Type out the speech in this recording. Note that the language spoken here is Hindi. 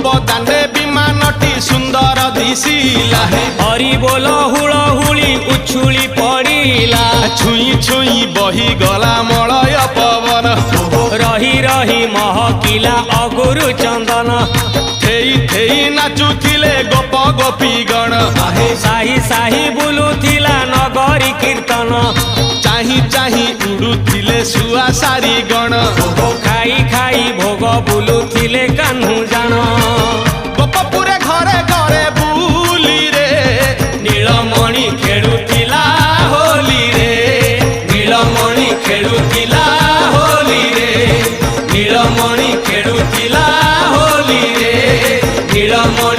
गोपदाने विमानटी सुंदर दिशिला हरि बोल हुलहुली उछुली पड़िला छुई छुई बही गला मलय पवन रही रही महकिला अगुरु चंदन थेई थेई नाचुथिले गोप गोपी गण साही साही बुलुथिला नगरी कीर्तन चाही चाही उड़ुथिले सुआ सारी गण खाई खाई भोग बुलुथिले कान्हू जान गोपपुरे घरे घरे बुली रे नीलमणि खेलुथिला होली रे नीलमणि खेलुथिला होली रे नीलमणि खेलुथिला होली रे नीलमणि